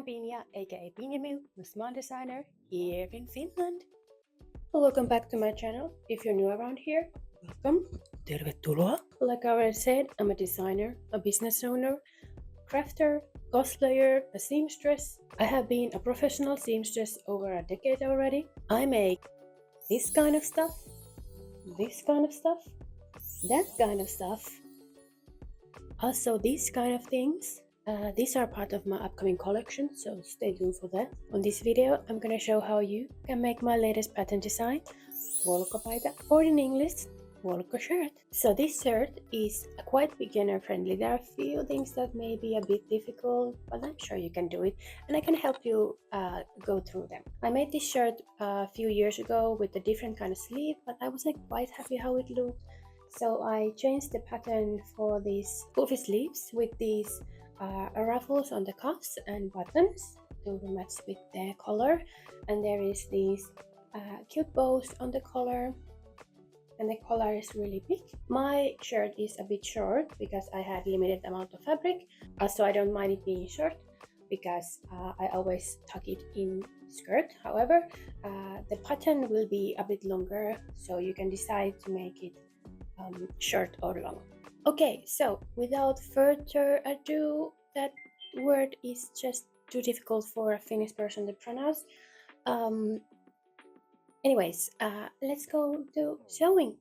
Pinja, aka Pinjamiu, the small designer here in Finland. Welcome back to my channel. If you're new around here, welcome. Tervetuloa. Like I already said, I'm a designer, a business owner, crafter, cosplayer, a seamstress. I have been a professional seamstress over a decade already. I make this kind of stuff, this kind of stuff, that kind of stuff, also these kind of things. These are part of my upcoming collection, so stay tuned for that. On this video, I'm gonna show how you can make my latest pattern design, Volkopaita, or in English, Volko shirt. So this shirt is quite beginner friendly. There are a few things that may be a bit difficult, but I'm sure you can do it, and I can help you go through them. I made this shirt a few years ago with a different kind of sleeve, but I wasn't quite happy how it looked. So I changed the pattern for these puffy sleeves with these ruffles on the cuffs and buttons to match with the collar, and there is these cute bows on the collar, and the collar is really big. My shirt is a bit short because I had limited amount of fabric. Also, I don't mind it being short because I always tuck it in skirt. However, the pattern will be a bit longer, so you can decide to make it short or long. Okay, so without further ado, that word is just too difficult for a Finnish person to pronounce. Anyways, let's go to sewing.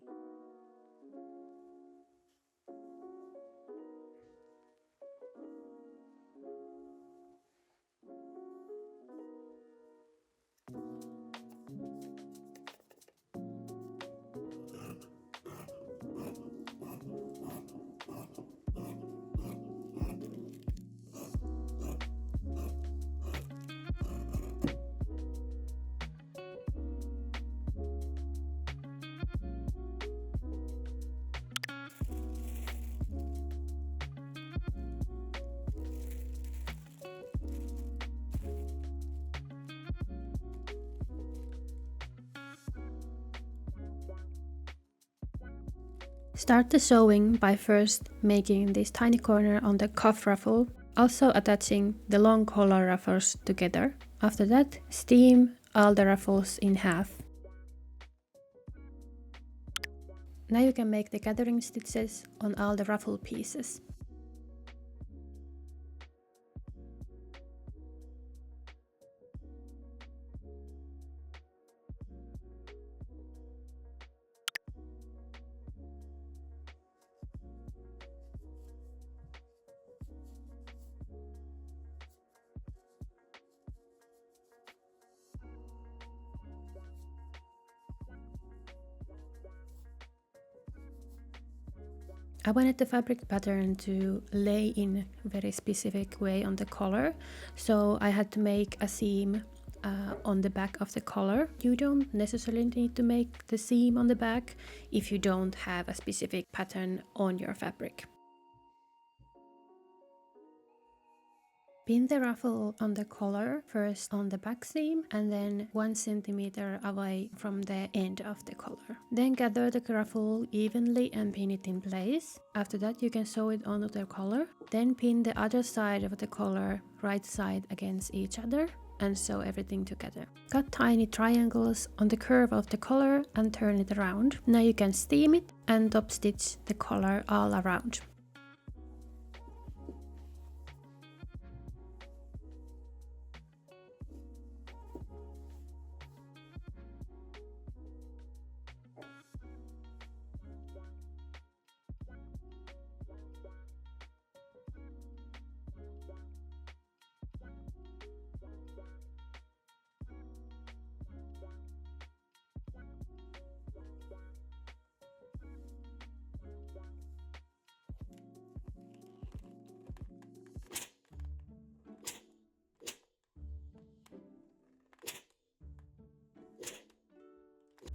Start the sewing by first making this tiny corner on the cuff ruffle, also attaching the long collar ruffles together. After that, steam all the ruffles in half. Now you can make the gathering stitches on all the ruffle pieces. I wanted the fabric pattern to lay in a very specific way on the collar, so I had to make a seam on the back of the collar. You don't necessarily need to make the seam on the back if you don't have a specific pattern on your fabric. Pin the ruffle on the collar first on the back seam and then 1 centimeter away from the end of the collar. Then gather the ruffle evenly and pin it in place. After that you can sew it onto the collar. Then pin the other side of the collar right side against each other and sew everything together. Cut tiny triangles on the curve of the collar and turn it around. Now you can steam it and top stitch the collar all around.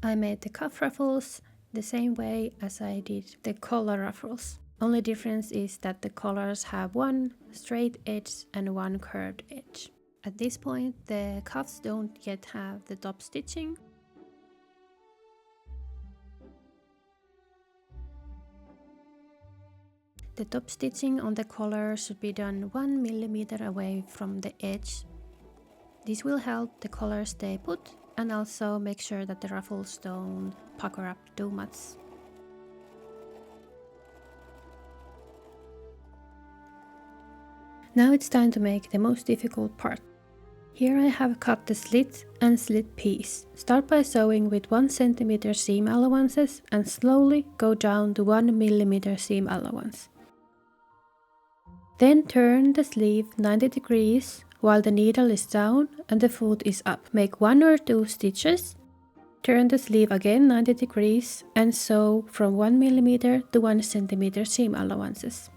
I made the cuff ruffles the same way as I did the collar ruffles. Only difference is that the collars have one straight edge and one curved edge. At this point, the cuffs don't yet have the top stitching. The top stitching on the collar should be done 1 millimeter away from the edge This will help the collar stay put and also make sure that the ruffles don't pucker up too much. Now it's time to make the most difficult part. Here I have cut the slit and slit piece. Start by sewing with 1 cm seam allowances and slowly go down to 1 mm seam allowance. Then turn the sleeve 90 degrees while the needle is down and the foot is up. Make 1 or 2 stitches. Turn the sleeve again 90 degrees and sew from 1 mm to 1 cm seam allowances.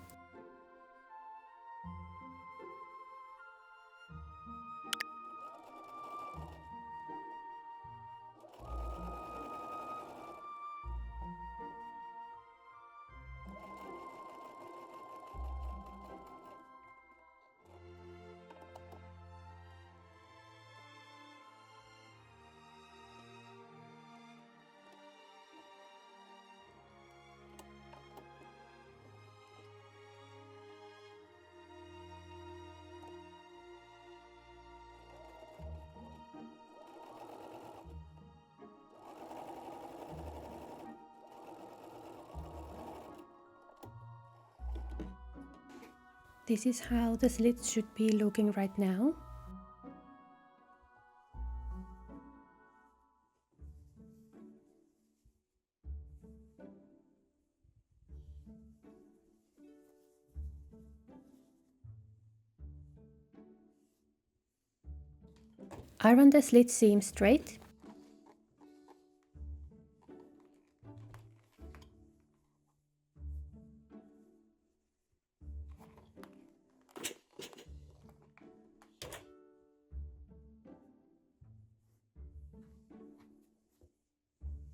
This is how the slit should be looking right now. Iron the slit seam straight.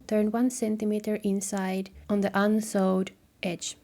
Turn 1 cm inside on the unsewed edge.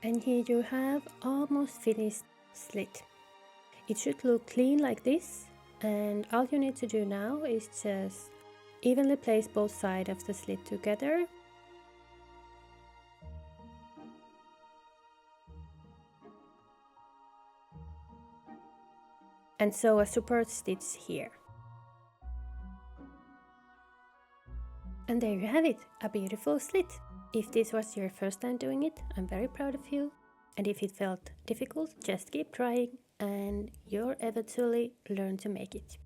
And here you have almost finished slit. It should look clean like this, and all you need to do now is just evenly place both sides of the slit together. And sew a support stitch here. And there you have it, a beautiful slit. If this was your first time doing it, I'm very proud of you. And if it felt difficult, just keep trying and you'll eventually learn to make it.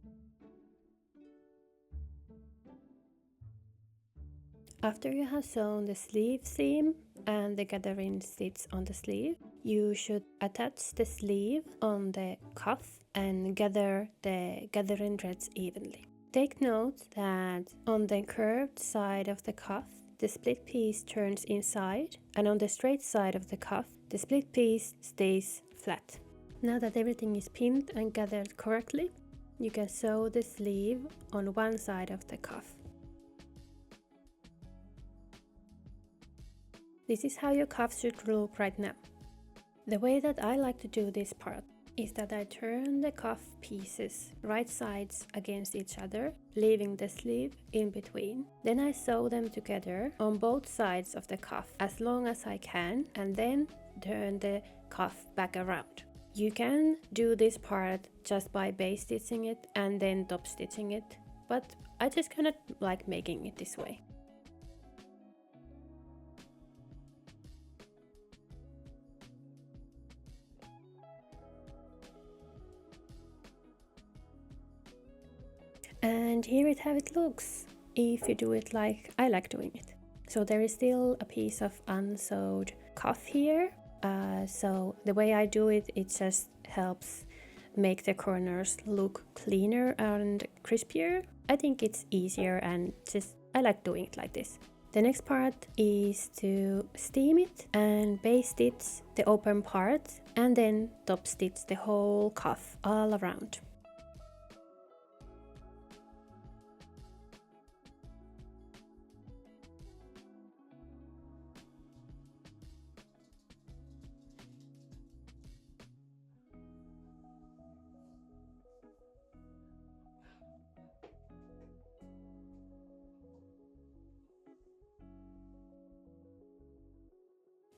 After you have sewn the sleeve seam and the gathering stitch on the sleeve, you should attach the sleeve on the cuff and gather the gathering threads evenly. Take note that on the curved side of the cuff, the split piece turns inside, and on the straight side of the cuff, the split piece stays flat. Now that everything is pinned and gathered correctly, you can sew the sleeve on one side of the cuff. This is how your cuff should look right now. The way that I like to do this part is that I turn the cuff pieces right sides against each other, leaving the sleeve in between. Then I sew them together on both sides of the cuff as long as I can, and then turn the cuff back around. You can do this part just by base stitching it and then top stitching it, but I just kind of like making it this way. And here it how it looks if you do it like I like doing it. So there is still a piece of unsewed cuff here. So the way I do it, it just helps make the corners look cleaner and crispier. I think it's easier and just I like doing it like this. The next part is to steam it and base stitch the open part and then top stitch the whole cuff all around.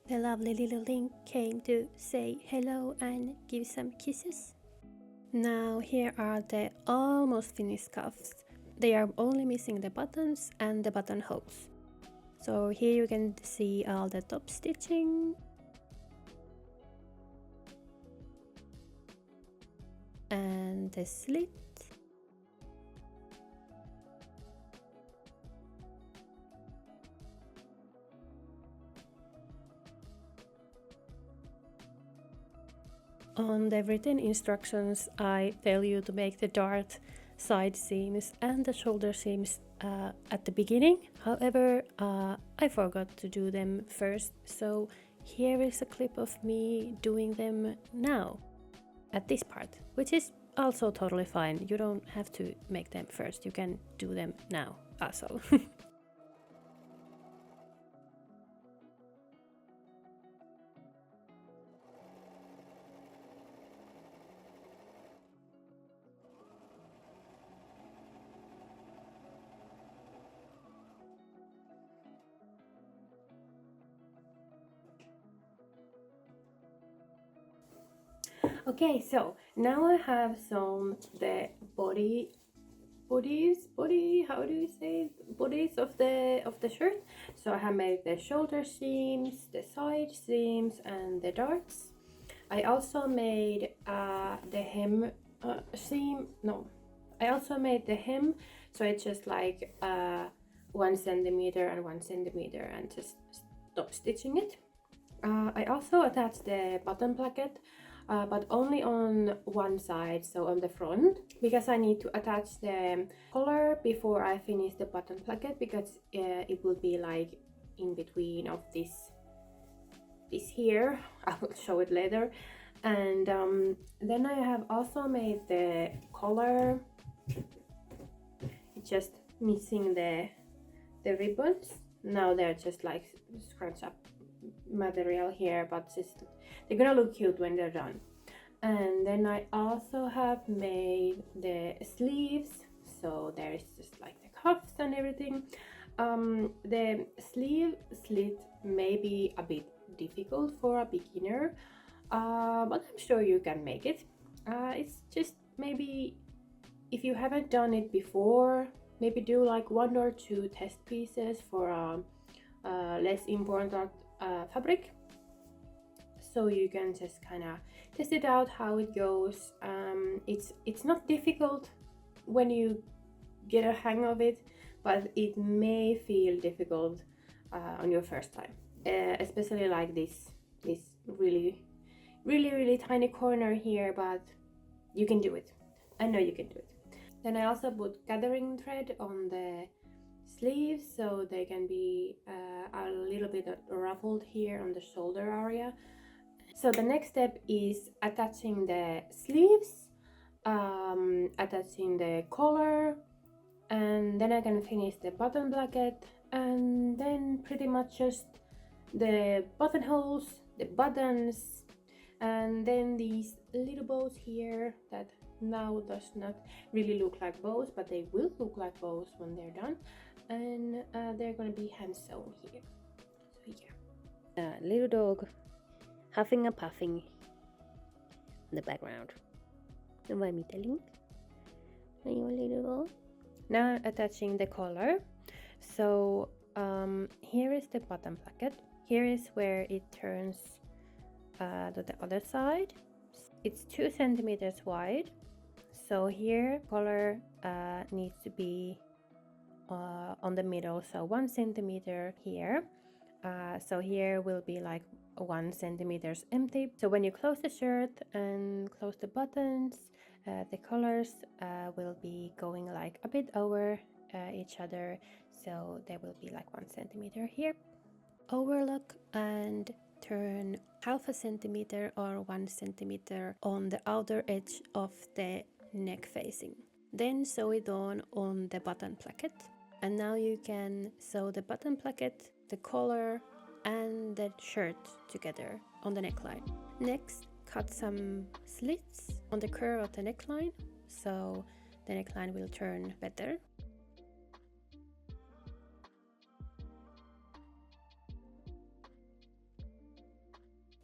The lovely little Link came to say hello and give some kisses. Now here are the almost finished cuffs. They are only missing the buttons and the buttonholes. So here you can see all the top stitching. And the slit. On the written instructions, I tell you to make the dart side seams and the shoulder seams at the beginning. However, I forgot to do them first, so here is a clip of me doing them now at this part, which is also totally fine. You don't have to make them first, you can do them now also. Okay, so now I have sewn the body, how do you say it? Bodies of the shirt. So I have made the shoulder seams, the side seams, and the darts. I also made the hem seam. No, I also made the hem. So it's just like 1 centimeter and 1 centimeter, and just stop stitching it. I also attached the button placket, but only on one side, so on the front, because I need to attach the collar before I finish the button placket, because it will be like in between of this here. I will show it later. And then I have also made the collar. It's just missing the ribbons. Now they're just like scrunch up material here, but just they're gonna look cute when they're done. And then I also have made the sleeves, so there is just like the cuffs and everything. The sleeve slit may be a bit difficult for a beginner, but I'm sure you can make it. It's just maybe if you haven't done it before, maybe do like 1 or 2 test pieces for a less important fabric, so you can just kind of test it out how it goes. It's not difficult when you get a hang of it, but it may feel difficult on your first time, especially like this really tiny corner here, but you can do it. I know you can do it. Then I also put gathering thread on the sleeves, so they can be a little bit ruffled here on the shoulder area. So the next step is attaching the sleeves, attaching the collar, and then I can finish the button placket, and then pretty much just the buttonholes, the buttons, and then these little bows here that now does not really look like bows, but they will look like bows when they're done. And they're gonna be hand sewn here. So yeah, little dog huffing and puffing the background. Vad är mitt link? Now attaching the collar. So here is the bottom placket. Here is where it turns to the other side. It's 2 centimeters wide. So here collar needs to be on the middle, so 1 centimeter here. So here will be like 1 centimeters empty. So when you close the shirt and close the buttons, the colors will be going like a bit over each other. So there will be like 1 centimeter here. Overlock and turn 0.5 centimeter or 1 centimeter on the outer edge of the neck facing. Then sew it on the button placket. And now you can sew the button placket, the collar and the shirt together on the neckline. Next, cut some slits on the curve of the neckline so the neckline will turn better.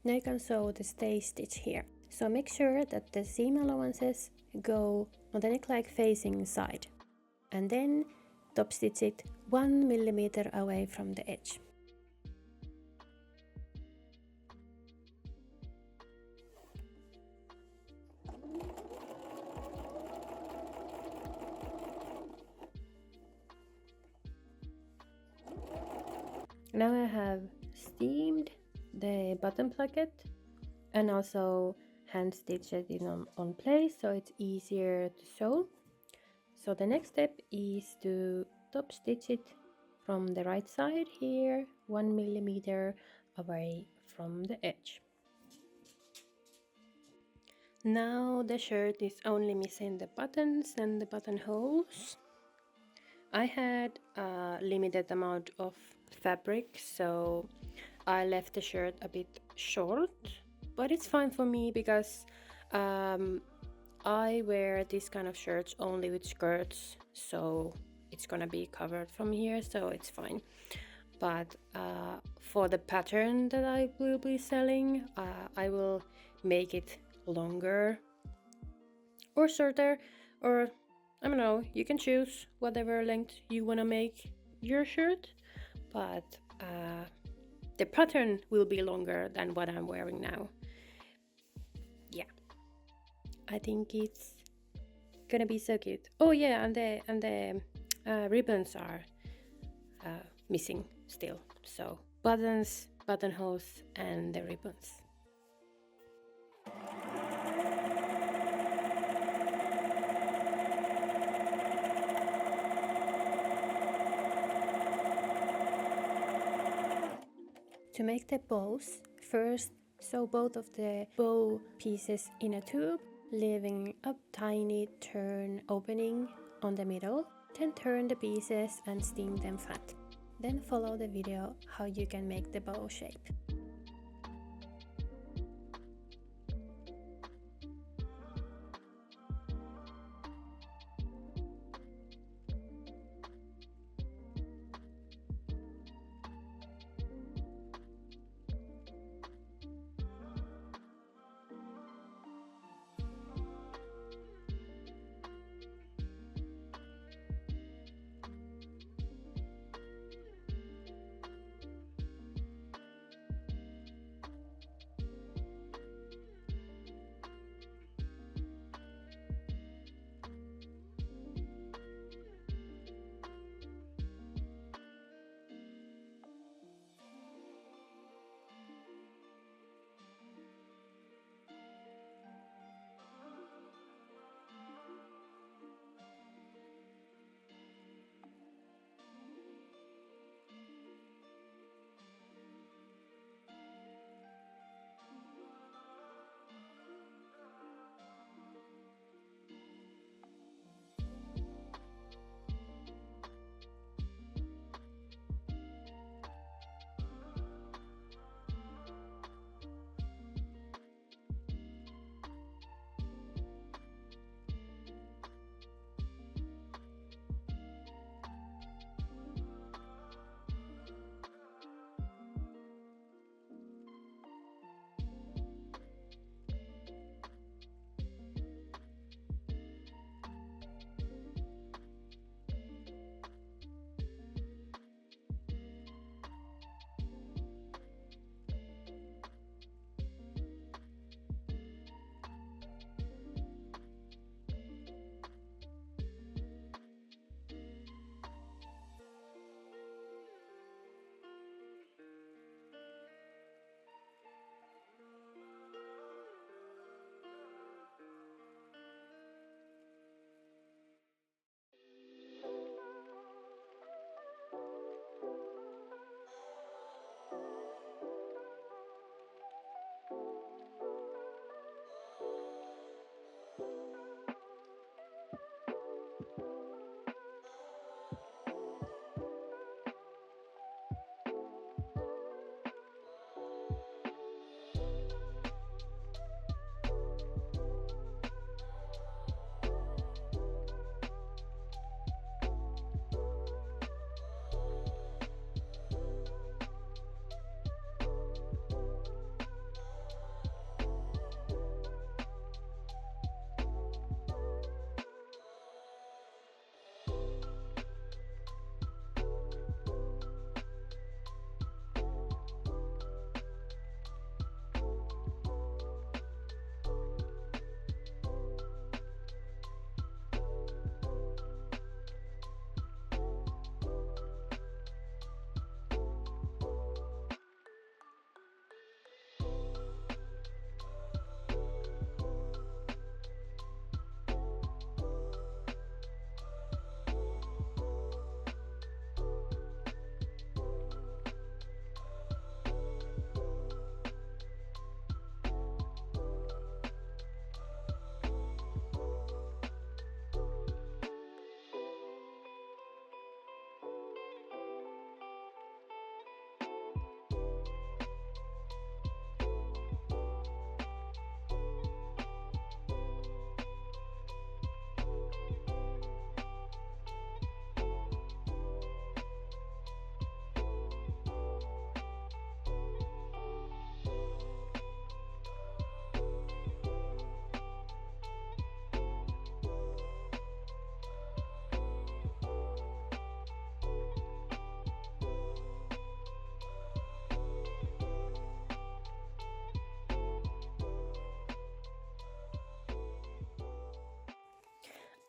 Now you can sew the stay stitch here. So make sure that the seam allowances go on the neckline facing side. And then top stitch it 1 millimeter away from the edge. Now I have steamed the button placket and also hand stitched it on place so it's easier to sew. So the next step is to top stitch it from the right side here 1 millimeter away from the edge. Now the shirt is only missing the buttons and the buttonholes. I had a limited amount of fabric, so I left the shirt a bit short, but it's fine for me because I wear this kind of shirts only with skirts, so it's gonna be covered from here, so it's fine. But for the pattern that I will be selling, I will make it longer or shorter, or I don't know, you can choose whatever length you want to make your shirt, but the pattern will be longer than what I'm wearing now. Yeah, I think it's gonna be so cute. Oh yeah, and the ribbons are missing still, so buttons, buttonholes and the ribbons. To make the bows, first sew both of the bow pieces in a tube, leaving a tiny turn opening on the middle. Then turn the pieces and steam them flat. Then follow the video how you can make the bow shape.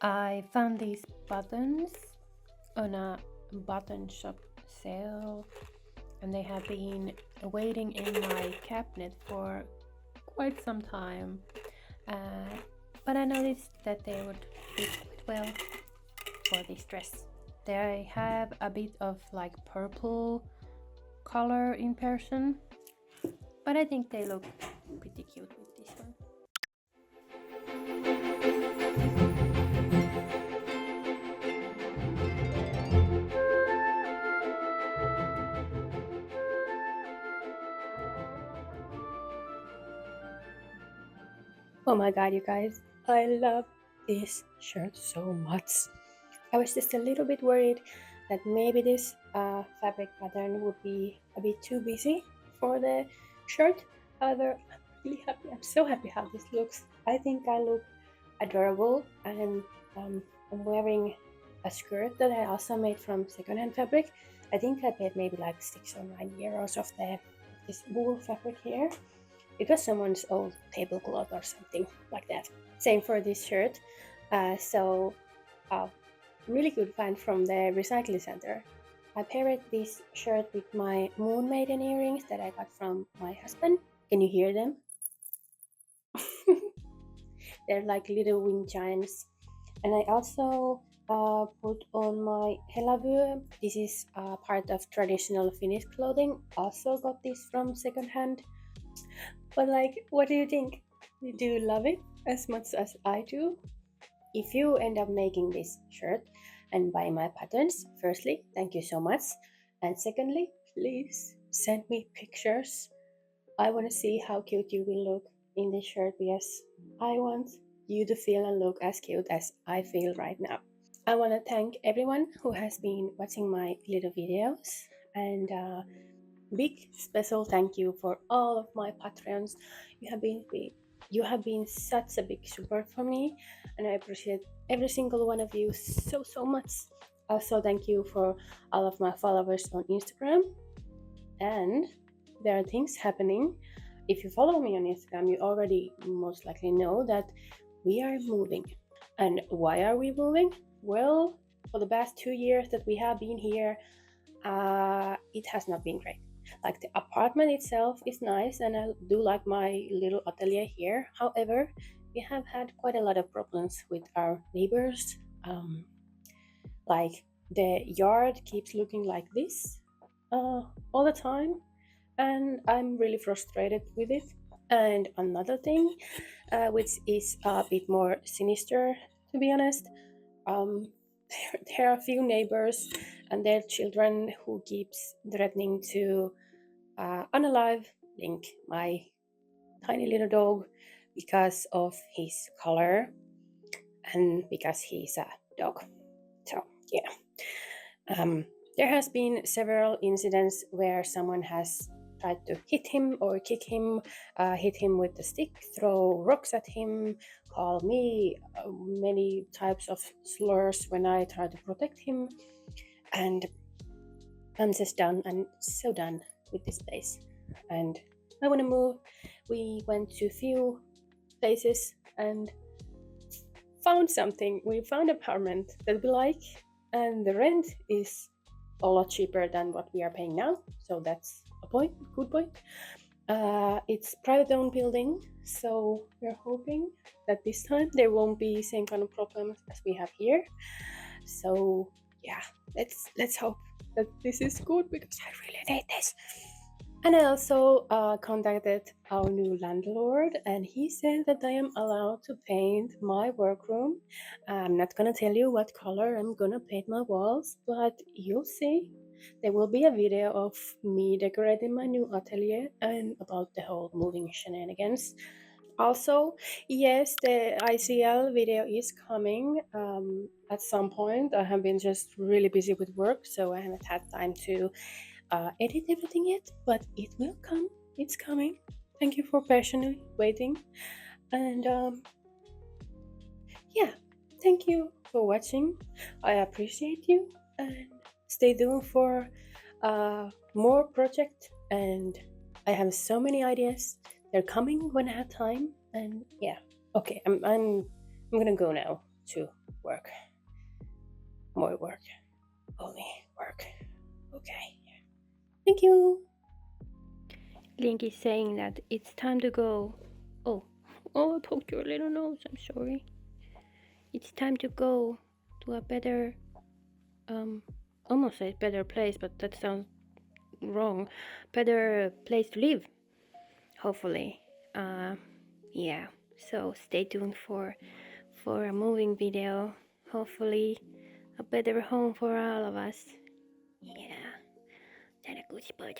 I found these buttons on a button shop sale, and they have been waiting in my cabinet for quite some time. But I noticed that they would fit quite well for this dress. They have a bit of like purple color in person, but I think they look pretty cute with this one. Oh my god, you guys, I love this shirt so much. I was just a little bit worried that maybe this fabric pattern would be a bit too busy for the shirt. However, I'm really happy. I'm so happy how this looks. I think I look adorable, and I'm wearing a skirt that I also made from secondhand fabric. I think I paid maybe like 6 or 9 euros of this wool fabric here. It was someone's old tablecloth or something like that. Same for this shirt. Really good find from the recycling center. I paired this shirt with my moon maiden earrings that I got from my husband. Can you hear them? They're like little wind chimes. And I also put on my helavue. This is part of traditional Finnish clothing. Also got this from secondhand. But like, what do you think? Do you love it as much as I do? If you end up making this shirt and buy my patterns, firstly, thank you so much. And secondly, please send me pictures. I want to see how cute you will look in this shirt, because I want you to feel and look as cute as I feel right now. I want to thank everyone who has been watching my little videos, and big special thank you for all of my Patreons. You have been such a big support for me, and I appreciate every single one of you so much. Also, thank you for all of my followers on Instagram. And there are things happening. If you follow me on Instagram, you already most likely know that we are moving. And why are we moving? Well, for the past 2 years that we have been here, it has not been great. Like, the apartment itself is nice, and I do like my little atelier here. However, we have had quite a lot of problems with our neighbors. Like, the yard keeps looking like this all the time, and I'm really frustrated with it. And another thing, which is a bit more sinister, to be honest, there are a few neighbors and their children who keeps threatening to unalive Link, my tiny little dog, because of his color and because he's a dog. So yeah, there has been several incidents where someone has tried to hit him or kick him, hit him with a stick, throw rocks at him, call me many types of slurs when I try to protect him, and I'm just done. I'm so done with this place, and I want to move. We went to a few places and found something. We found an apartment that we like, and the rent is a lot cheaper than what we are paying now, so that's a good point. It's private owned building, so we're hoping that this time there won't be same kind of problems as we have here. So yeah, let's hope that this is good, because I really need this. And I also contacted our new landlord, and he said that I am allowed to paint my workroom. I'm not gonna tell you what color I'm gonna paint my walls, but you'll see. There will be a video of me decorating my new atelier and about the whole moving shenanigans. Also, yes, the ICL video is coming at some point. I have been just really busy with work, so I haven't had time to edit everything yet, but it will come. It's coming. Thank you for patiently waiting. And yeah, thank you for watching. I appreciate you, and stay tuned for more project. And I have so many ideas. They're coming when I have time. And yeah, okay, I'm gonna go now. to work. More work. Only work. Okay. Thank you. Link is saying that it's time to go. Oh, I poked your little nose. I'm sorry. It's time to go to a better, almost a better place, but that sounds wrong. Better place to live, hopefully. Yeah. So stay tuned for a moving video. Hopefully, a better home for all of us. Yeah. That a good spot.